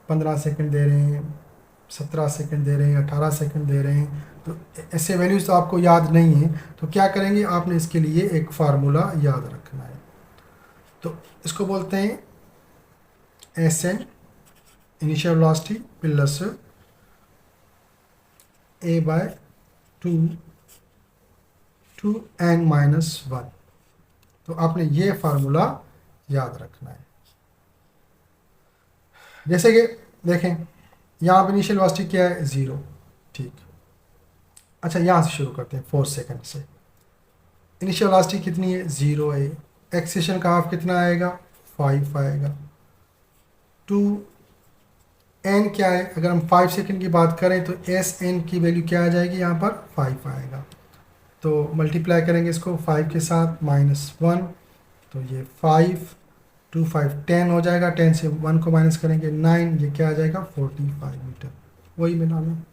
15 सेकंड दे रहे हैं, 17 सेकंड दे रहे हैं, 18 सेकंड दे रहे हैं, तो ऐसे वैल्यूज़ तो आपको याद नहीं है। तो क्या करेंगे, आपने इसके लिए एक फार्मूला याद रखना है। तो इसको बोलते हैं SN initial velocity plus a/2 n-1। तो आपने ये फार्मूला याद रखना है। जैसे कि देखें यहाँ पर इनिशियल वेलोसिटी क्या है 0, ठीक। अच्छा यहाँ से शुरू करते हैं 4 सेकंड से। इनिशियल वेलोसिटी कितनी है 0 है, एक्सेलेरेशन का हाफ कितना आएगा 5 आएगा, 2 n क्या है, अगर हम 5 सेकंड की बात करें तो एस एन की वैल्यू क्या आ जाएगी, यहाँ पर 5 आएगा। तो मल्टीप्लाई करेंगे इसको 5 के साथ -1, तो ये 5 2 5 10 हो जाएगा, 10 से 1 को माइनस करेंगे 9, ये क्या आ जाएगा 45 मीटर, वही मिलाना।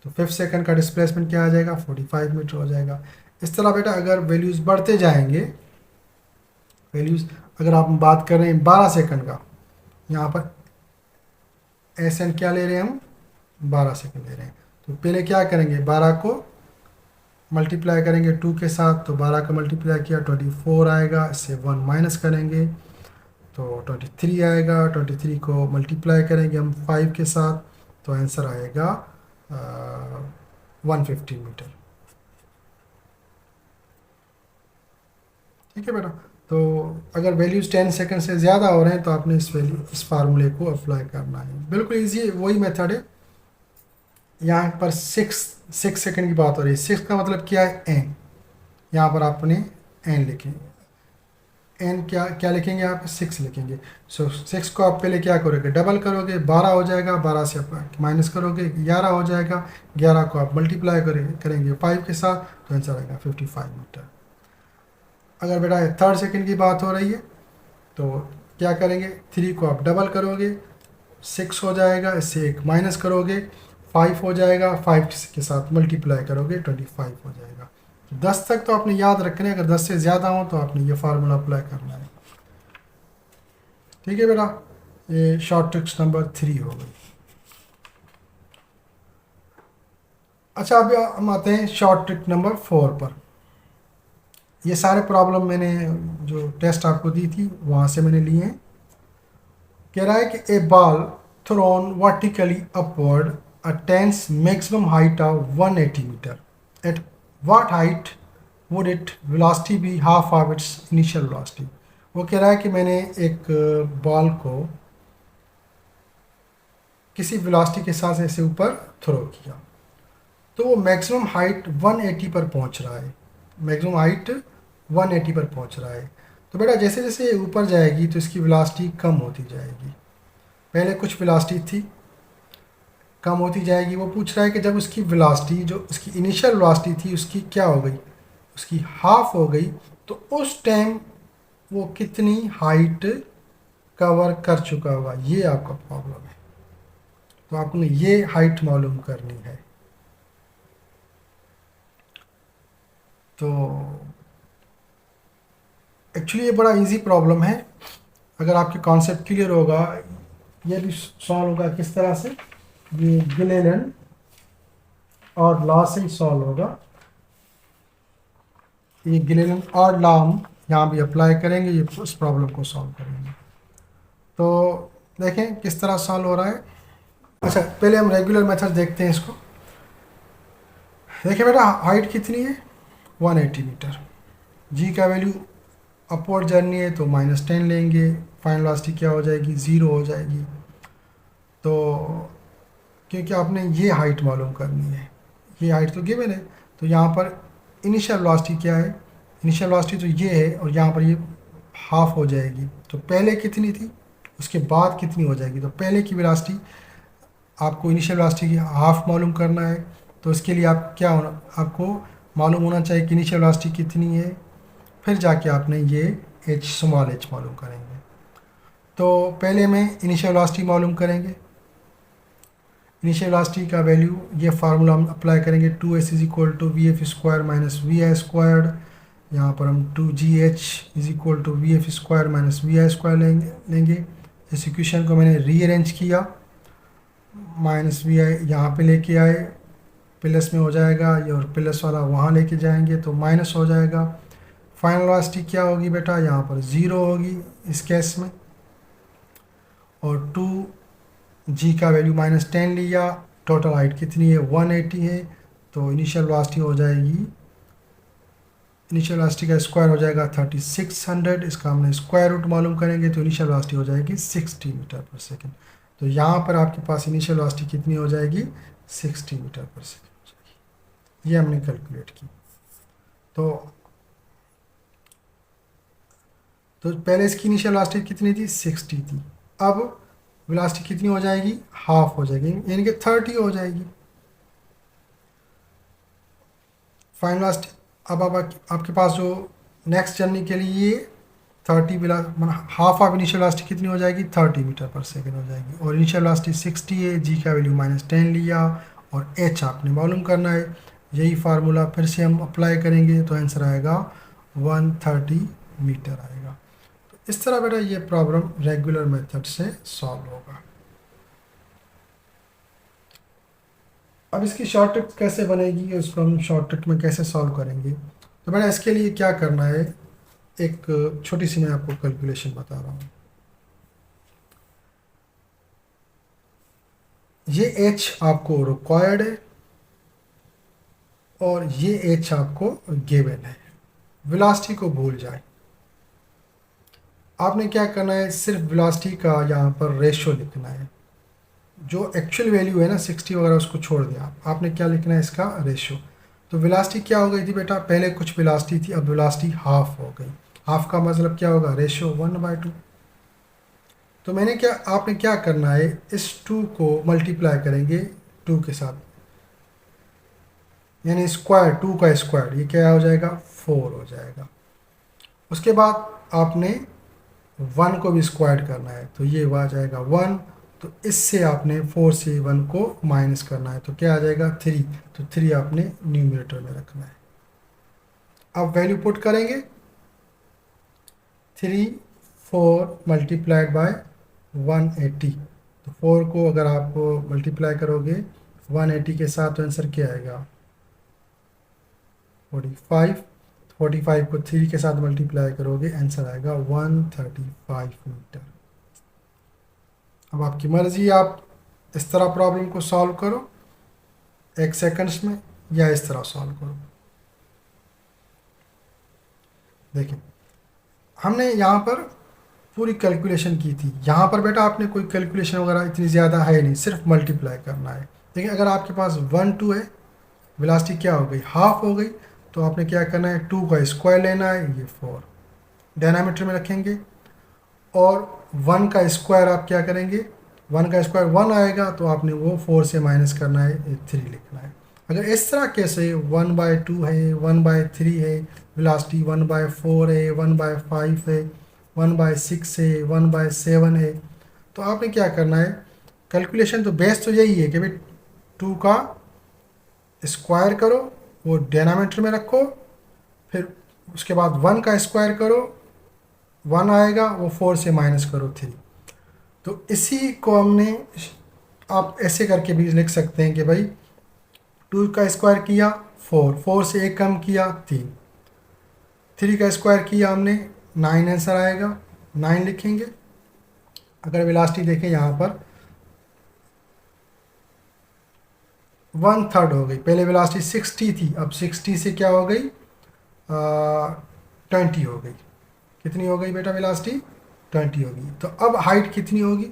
तो 5 सेकंड का डिस्प्लेसमेंट क्या आ जाएगा 45 मीटर हो जाएगा। इस तरह बेटा अगर वैल्यूज़ बढ़ते जाएंगे, वैल्यूज़ अगर आप बात कर रहे हैं 12 सेकंड का, यहाँ पर एस एन क्या ले रहे हैं हम 12 सेकंड ले रहे हैं, तो पहले क्या करेंगे 12 को मल्टीप्लाई करेंगे 2 के साथ, तो 12 का मल्टीप्लाई किया 24 आएगा, इससे 1 माइनस करेंगे तो 23 आएगा, 23 को मल्टीप्लाई करेंगे हम 5 के साथ, तो आंसर आएगा 150 मीटर। ठीक है बेटा, तो अगर वैल्यूज़ 10 सेकंड से ज़्यादा हो रहे हैं तो आपने इस फार्मूले को अप्लाई करना है। बिल्कुल ईजी वही मेथड है। यहाँ पर 6 सेकंड की बात हो रही है। 6 का मतलब क्या है? एन। यहाँ पर आपने एन लिखेंगे। एन क्या क्या लिखेंगे? यहाँ पे 6 लिखेंगे। सो 6 को आप पहले क्या करोगे? डबल करोगे, 12 हो जाएगा। 12 से आप माइनस करोगे, 11 हो जाएगा। 11 को आप मल्टीप्लाई करेंगे 5 के साथ, तो आंसर आएगा 55 मीटर। अगर बेटा 3rd सेकंड की बात हो रही है तो क्या करेंगे? 3 को आप डबल करोगे, 6 हो जाएगा। इससे एक माइनस करोगे, 5 हो जाएगा। 5 के साथ मल्टीप्लाई करोगे, 25 हो जाएगा। 10 तक तो आपने याद रखना है। अगर 10 से ज़्यादा हो तो आपने ये फार्मूला अप्लाई करना है। ठीक है बेटा, ये शॉर्ट ट्रिक्स नंबर 3 हो गई। अच्छा, अभी हम आते हैं शॉर्ट ट्रिक नंबर 4 पर। ये सारे प्रॉब्लम मैंने जो टेस्ट आपको दी थी वहाँ से मैंने लिए हैं। कह रहा है कि a ball thrown vertically upward attains maximum height of 180 metre. At what height would it velocity be half of its initial velocity. वो कह रहा है कि मैंने एक बॉल को किसी वेलोसिटी के साथ ऐसे ऊपर थ्रो किया, तो वो मैक्सिमम हाइट 180 पर पहुंच रहा है। मैक्सिमम हाइट 180 पर पहुंच रहा है। तो बेटा जैसे जैसे ये ऊपर जाएगी तो इसकी वेलोसिटी कम होती जाएगी। पहले कुछ वेलोसिटी थी, कम होती जाएगी। वो पूछ रहा है कि जब उसकी वेलोसिटी, जो उसकी इनिशियल वेलोसिटी थी, उसकी क्या हो गई? उसकी हाफ हो गई। तो उस टाइम वो कितनी हाइट कवर कर चुका होगा, ये आपका प्रॉब्लम है। तो आपने ये हाइट मालूम करनी है। तो एक्चुअली ये बड़ा इजी प्रॉब्लम है। अगर आपके कॉन्सेप्ट क्लियर होगा, ये भी सॉल्व होगा किस तरह से? ये गिलेलन और लॉ से सॉल्व होगा। ये गिलेलन और लॉ हम यहाँ भी अप्लाई करेंगे, ये उस प्रॉब्लम को सॉल्व करेंगे। तो देखें किस तरह सॉल्व हो रहा है। अच्छा, पहले हम रेगुलर मेथड देखते हैं इसको। देखिए बेटा, हाइट कितनी है? 180 मीटर। जी का वैल्यू अपवर्ड जर्नी है तो -10 लेंगे। फाइनल वेलोसिटी क्या हो जाएगी? 0 हो जाएगी। तो क्योंकि आपने ये हाइट मालूम करनी है, ये हाइट तो गिवन है, तो यहाँ पर इनिशियल वेलोसिटी क्या है? इनिशियल वेलोसिटी तो ये है, और यहाँ पर ये हाफ हो जाएगी। तो पहले कितनी थी, उसके बाद कितनी हो जाएगी? तो पहले की वेलोसिटी आपको इनिशियल वेलोसिटी की हाफ मालूम करना है। तो इसके लिए आप क्या होना, आपको मालूम होना चाहिए कि इनिशियल वेलोसिटी कितनी है। फिर जाके आपने ये h स्मॉल h मालूम करेंगे। तो पहले में इनिशियल वेलोसिटी मालूम करेंगे। इनिशियल वेलोसिटी का वैल्यू, ये फार्मूला हम अप्लाई करेंगे। 2s is equal to v f square minus v i squared. यहाँ पर हम 2gh is equal to v f square minus v i square लेंगे। इस इक्वेशन को मैंने रीअरेंज किया, माइनस वी आई यहाँ पर लेके आए, प्लस में हो जाएगा ये, और प्लस वाला वहाँ लेके जाएंगे तो माइनस हो जाएगा। फाइनल वेलोसिटी क्या होगी बेटा? यहाँ पर 0 होगी इस केस में। और 2g का वैल्यू -10 लिया। टोटल हाइट कितनी है? 180 है। तो इनिशियल वेलोसिटी हो जाएगी, इनिशियल वेलोसिटी का स्क्वायर हो जाएगा 3600। इसका हमने स्क्वायर रूट मालूम करेंगे तो इनिशियल वेलोसिटी हो जाएगी 60 मीटर पर सेकेंड। तो यहाँ पर आपके पास इनिशियल वेलोसिटी कितनी हो जाएगी? 60 मीटर पर सेकेंड हो जाएगी। ये हमने कैलकुलेट की। तो पहले इसकी इनिशियल वेलोसिटी कितनी थी? 60 थी। अब वेलोसिटी कितनी हो जाएगी? हाफ हो जाएगी, यानी कि 30 हो जाएगी फाइनल वेलोसिटी। अब आपके पास जो नेक्स्ट जर्नी के लिए 30 हाफ ऑफ इनिशियल वेलोसिटी कितनी हो जाएगी? 30 मीटर पर सेकेंड हो जाएगी। और इनिशियल वेलोसिटी 60 है, जी का वैल्यू -10 लिया, और एच आपने मालूम करना है। यही फार्मूला फिर से हम अप्लाई करेंगे तो आंसर आएगा 130 मीटर आएगा। इस तरह बेटा ये प्रॉब्लम रेगुलर मेथड से सॉल्व होगा। अब इसकी शॉर्ट ट्रिक कैसे बनेगी, उसको हम शॉर्ट ट्रिक में कैसे सॉल्व करेंगे? तो बेटा इसके लिए क्या करना है, एक छोटी सी मैं आपको कैलकुलेशन बता रहा हूँ। ये h आपको रिक्वायर्ड है और ये h आपको गिवन है। वेलोसिटी को भूल जाए। आपने क्या करना है, सिर्फ वेलोसिटी का यहाँ पर रेशो लिखना है। जो एक्चुअल वैल्यू है ना 60 वगैरह उसको छोड़ दें आपने क्या लिखना है, इसका रेशो। तो वेलोसिटी क्या हो गई थी बेटा, पहले कुछ वेलोसिटी थी, अब वेलोसिटी हाफ हो गई। हाफ का मतलब क्या होगा, रेशो 1/2। तो मैंने क्या, आपने क्या करना है, इस 2 को मल्टीप्लाई करेंगे 2 के साथ, यानी स्क्वायर, 2 का स्क्वायर, ये क्या हो जाएगा, 4 हो जाएगा। उसके बाद आपने 1 को भी स्क्वायर करना है, तो ये आ जाएगा 1। तो इससे आपने 4 से 1 को माइनस करना है, तो क्या आ जाएगा 3। तो 3 आपने न्यूमरेटर में रखना है। अब वैल्यू पुट करेंगे, 3 4 मल्टीप्लाइड बाय 180। तो 4 को अगर आप मल्टीप्लाई करोगे 180 के साथ, तो आंसर क्या आएगा 45। 45 को 3 के साथ मल्टीप्लाई करोगे, आंसर आएगा 135 मीटर। अब आपकी मर्जी, आप इस तरह प्रॉब्लम को सॉल्व करो 1 सेकंड्स में, या इस तरह सॉल्व करो। देखिए हमने यहाँ पर पूरी कैलकुलेशन की थी। यहाँ पर बेटा आपने कोई कैलकुलेशन वगैरह इतनी ज़्यादा है नहीं, सिर्फ मल्टीप्लाई करना है। देखिए अगर आपके पास 1 2 है, वेलोसिटी क्या हो गई, हाफ हो गई, तो आपने क्या करना है, 2 का स्क्वायर लेना है, ये 4 डायनामीटर में रखेंगे, और 1 का स्क्वायर आप क्या करेंगे, 1 का स्क्वायर 1 आएगा, तो आपने वो 4 से माइनस करना है, 3 लिखना है। अगर इस तरह कैसे 1/2 है, 1/3 है, वेलोसिटी 1/4 है, 1/5 है, 1/6 है, 1/7 है, तो आपने क्या करना है, कैलकुलेशन तो बेस्ट तो यही है कि भाई 2 का स्क्वायर करो, वो डिनोमिनेटर में रखो, फिर उसके बाद 1 का स्क्वायर करो, 1 आएगा, वो 4 से माइनस करो 3। तो इसी को हमने, आप ऐसे करके भी लिख सकते हैं कि भाई 2 का स्क्वायर किया 4, 4 से 1 कम किया 3, 3 का स्क्वायर किया हमने 9, आंसर आएगा 9 लिखेंगे। अगर वेलोसिटी देखें यहाँ पर 1/3 हो गई, पहले वेलोसिटी 60 थी, अब 60 से क्या हो गई 20 हो गई। कितनी हो गई बेटा वेलोसिटी, 20 होगी। तो अब हाइट कितनी होगी,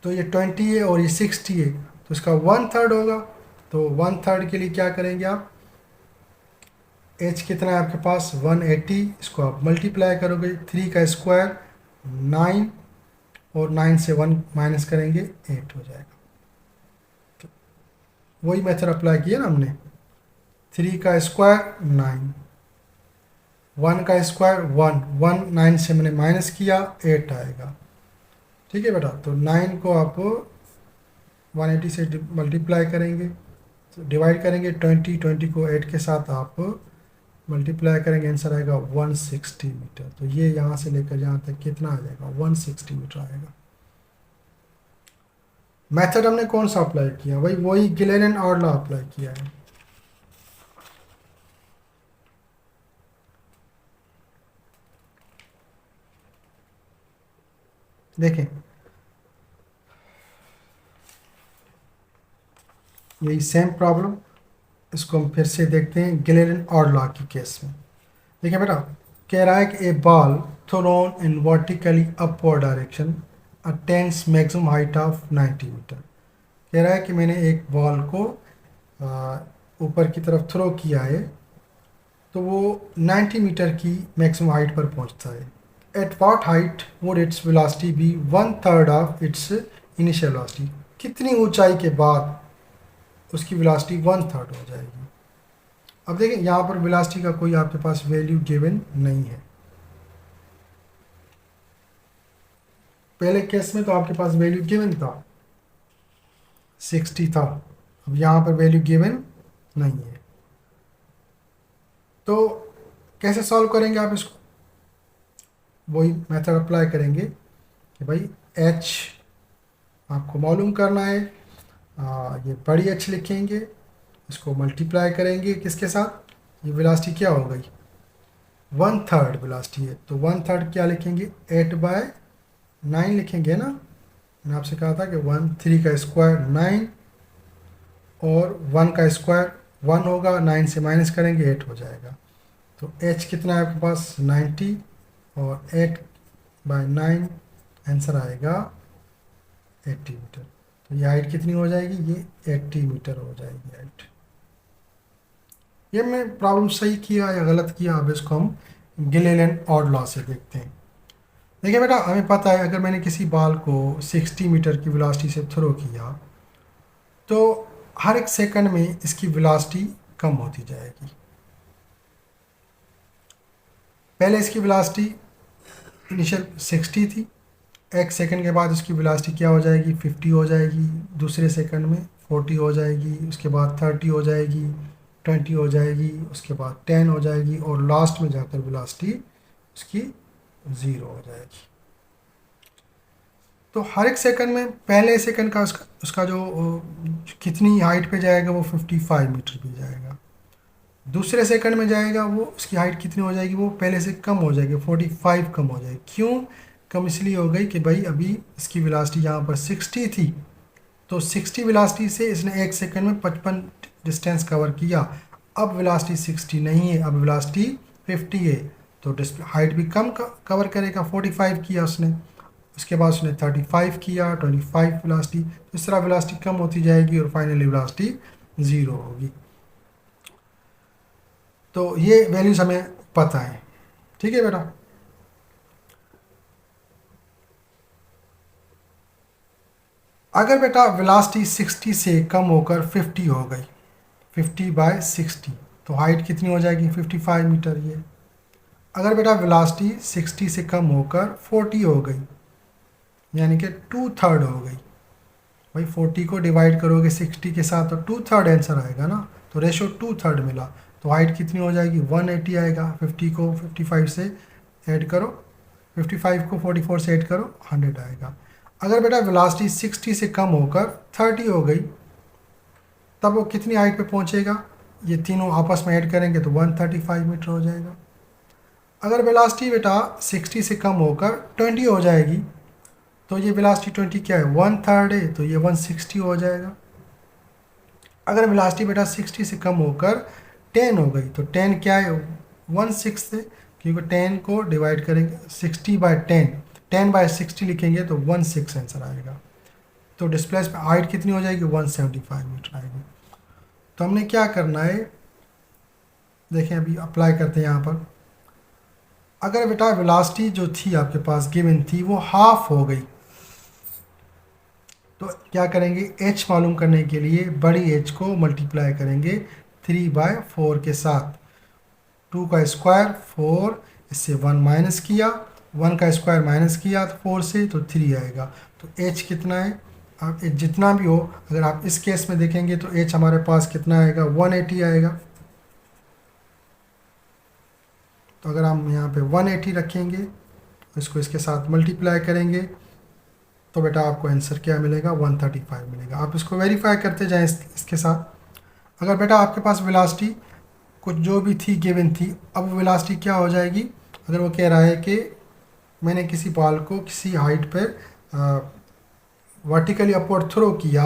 तो ये 20 है और ये 60 है, तो इसका 1/3 होगा। तो 1/3 के लिए क्या करेंगे आप, एच कितना है आपके पास 180, इसको आप मल्टीप्लाई करोगे, 3 का स्क्वायर 9, और 9 से 1 माइनस करेंगे 8 हो जाएगा। तो वही मेथड अप्लाई किया ना हमने, 3 का स्क्वायर 9, 1 का स्क्वायर 1, 1 9 से मैंने माइनस किया 8 आएगा। ठीक है बेटा, तो 9 को आप 180 से मल्टीप्लाई करेंगे, तो डिवाइड करेंगे 20, 20 को 8 के साथ आप मल्टीप्लाई करेंगे, आंसर आएगा 160 मीटर। तो ये यहाँ से लेकर यहाँ तक कितना आ जाएगा, 160 मीटर आएगा। मेथड हमने कौन सा अप्लाई किया, वही Ghislaine and odd law apply किया है। देखें यही सेम प्रॉब्लम, इसको हम फिर से देखते हैं गिलेन एंड ऑड लॉ की केस में। देखिए बेटा, कह रहा है कि a ball thrown in vertically upward direction attains maximum height of 90 metre. कह रहा है कि मैंने एक बॉल को ऊपर की तरफ थ्रो किया है, तो वो 90 मीटर की मैक्सिमम हाइट पर पहुंचता है। At what height would its velocity be 1/3 of its initial velocity. कितनी ऊंचाई के बाद उसकी वेलोसिटी 1/3 हो जाएगी। अब देखें यहाँ पर वेलोसिटी का कोई आपके पास वैल्यू गिवन नहीं है। पहले केस में तो आपके पास वैल्यू गिवन था 60 था, अब यहाँ पर वैल्यू गिवन नहीं है। तो कैसे सॉल्व करेंगे आप इसको, वही मेथड अप्लाई करेंगे कि भाई h आपको मालूम करना है, ये बड़ी h लिखेंगे, इसको मल्टीप्लाई करेंगे किसके साथ, ये वेलोसिटी क्या हो गई 1/3 वेलोसिटी है, तो 1/3 क्या लिखेंगे 8/9 लिखेंगे ना। मैंने आपसे कहा था कि 3 का स्क्वायर 9, और 1 का स्क्वायर 1 होगा, 9 से माइनस करेंगे 8 हो जाएगा। तो h कितना है आपके पास 90, और 8 बाय 9, आंसर आएगा 80 मीटर। तो ये हाइट कितनी हो जाएगी, ये 80 मीटर हो जाएगी हाइट। ये मैं प्रॉब्लम सही किया या गलत किया, अब इसको हम गिलेलन ऑड लॉ से देखते हैं। देखिए बेटा, हमें पता है अगर मैंने किसी बॉल को 60 मीटर की वेलोसिटी से थ्रो किया तो हर एक सेकंड में इसकी वेलोसिटी कम होती जाएगी। पहले इसकी वेलोसिटी इनिशियल 60 थी, एक सेकंड के बाद उसकी वेलोसिटी क्या हो जाएगी, 50 हो जाएगी, दूसरे सेकंड में 40 हो जाएगी, उसके बाद 30 हो जाएगी, 20 हो जाएगी, उसके बाद 10 हो जाएगी, और लास्ट में जाकर वेलोसिटी उसकी 0 हो जाएगी। तो हर एक सेकंड में पहले सेकंड का उसका जो कितनी हाइट पे जाएगा वो 55 मीटर भी जाएगा। दूसरे सेकंड में जाएगा वो उसकी हाइट कितनी हो जाएगी, वो पहले से कम हो जाएगी, 45 कम हो जाएगी। क्यों कम? इसलिए हो गई कि भाई अभी इसकी वेलोसिटी यहाँ पर 60 थी, तो 60 वेलोसिटी से इसने एक सेकंड में 55 डिस्टेंस कवर किया। अब वेलोसिटी 60 नहीं है, अब वेलोसिटी 50 है, तो हाइट भी कम कवर करेगा। 45 किया उसने, उसके बाद उसने 35 किया, 25 वेलोसिटी, तो इस तरह वेलोसिटी कम होती जाएगी और फाइनली वेलोसिटी 0 होगी। तो ये वैल्यूज हमें पता है, ठीक है बेटा। अगर बेटा वेलोसिटी 60 से कम होकर 50 हो गई, 50/60, तो हाइट कितनी हो जाएगी, 55 मीटर ये। अगर बेटा वेलोसिटी 60 से कम होकर 40 हो गई, यानी कि 2/3 हो गई, भाई 40 को डिवाइड करोगे 60 के साथ तो 2/3 आंसर आएगा ना, तो रेशो 2/3 मिला, तो हाइट कितनी हो जाएगी, 180 आएगा। 50 को 55 से ऐड करो, 55 को 44 से ऐड करो, 100 आएगा। अगर बेटा वेलोसिटी 60 से कम होकर 30 हो गई, तब वो कितनी हाइट पे पहुंचेगा, ये तीनों आपस में ऐड करेंगे तो 135 मीटर हो जाएगा। अगर वेलोसिटी बेटा 60 से कम होकर 20 हो जाएगी, तो ये वेलोसिटी 20 क्या है, 1/3 है, तो ये 160 हो जाएगा। अगर वेलोसिटी बेटा 60 से कम होकर 10 हो गई, तो 10 क्या है, 1/6 है, क्योंकि 10 को डिवाइड करेंगे 60/10, 10/60 लिखेंगे तो 1/6 आंसर आएगा। तो डिस्प्लेसमेंट हाइट कितनी हो जाएगी, 175 मीटर आएगी। तो हमने क्या करना है, देखें अभी अप्लाई करते हैं यहाँ पर। अगर बेटा वेलोसिटी जो थी आपके पास गिवन थी वो हाफ हो गई, तो क्या करेंगे, h मालूम करने के लिए बड़ी h को मल्टीप्लाई करेंगे 3/4 के साथ। 2 का स्क्वायर 4, इससे 1 माइनस किया, 1 का स्क्वायर माइनस किया तो 4 से, तो 3 आएगा। तो h कितना है, आप h जितना भी हो, अगर आप इस केस में देखेंगे तो h हमारे पास कितना आएगा, 180 आएगा। तो अगर हम यहाँ पे 180 रखेंगे, इसको इसके साथ मल्टीप्लाई करेंगे, तो बेटा आपको आंसर क्या मिलेगा, 135 मिलेगा। आप इसको वेरीफाई करते जाएं इसके साथ। अगर बेटा आपके पास वेलोसिटी कुछ जो भी थी गिवन थी, अब वेलोसिटी क्या हो जाएगी, अगर वो कह रहा है कि मैंने किसी बॉल को किसी हाइट पर वर्टिकली अपवर्ड थ्रो किया,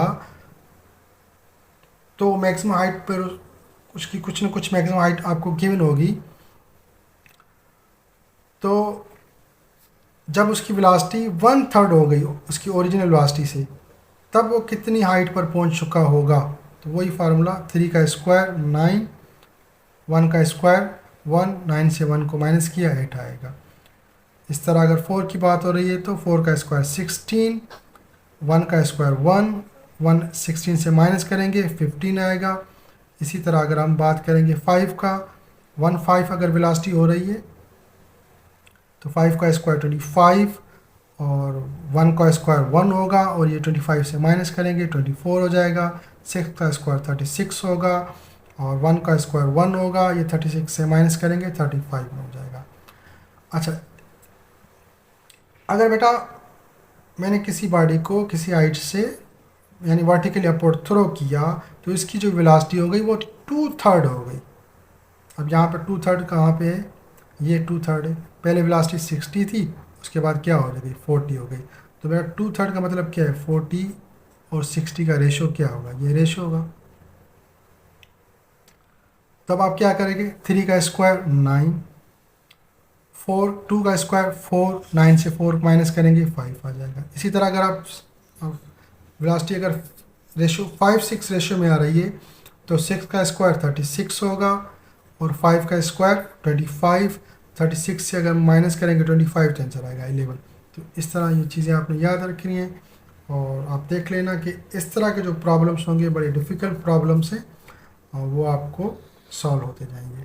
तो मैक्सिमम हाइट पर उसकी कुछ न कुछ मैक्सिमम हाइट आपको गिवन होगी। तो जब उसकी वेलोसिटी 1/3 हो गई उसकी ओरिजिनल वेलोसिटी से, तब वो कितनी हाइट पर पहुंच चुका होगा, तो वही फार्मूला 3 का स्क्वायर 9, 1 का स्क्वायर 1, 9 से 1 को माइनस किया 8 आएगा। इस तरह अगर 4 की बात हो रही है तो 4 का स्क्वायर 16, 1 का स्क्वायर 1, 1 16 से माइनस करेंगे 15 आएगा। इसी तरह अगर हम बात करेंगे 5 का, 5 अगर वेलोसिटी हो रही है तो 5 का स्क्वायर 25 और 1 का स्क्वायर 1 होगा, और ये 25 से माइनस करेंगे 24 हो जाएगा। 6 का स्क्वायर 36 होगा, और 1 का स्क्वायर 1 होगा, ये 36 से माइनस करेंगे 35 में हो जाएगा। अच्छा, अगर बेटा मैंने किसी बॉडी को किसी हाइट से यानी वर्टिकली अपवर्ड थ्रो किया, तो इसकी जो वेलोसिटी हो गई वो 2/3 हो गई। अब यहाँ पर 2/3 कहाँ पे है, ये 2/3 है। पहले वेलोसिटी 60 थी, उसके बाद क्या हो गई, 40 हो गई। तो मेरा 2/3 का मतलब क्या है, 40 और 60 का रेशो क्या होगा, ये रेशो होगा। तब आप क्या करेंगे, 3 का स्क्वायर 9, 2 का स्क्वायर 4, 9 से 4 माइनस करेंगे 5 आ जाएगा। इसी तरह अगर आप वेलोसिटी अगर रेशियो 5-6 रेशियो में आ रही है तो 6 का स्क्वायर 36 होगा और 5 का स्क्वायर 25। 36 से अगर माइनस करेंगे 25 तो आंसर आएगा 11। तो इस तरह ये चीज़ें आपने याद रखनी है और आप देख लेना कि इस तरह के जो प्रॉब्लम्स होंगे बड़े डिफ़िकल्ट प्रॉब्लम्स हैं और वो आपको सॉल्व होते जाएंगे।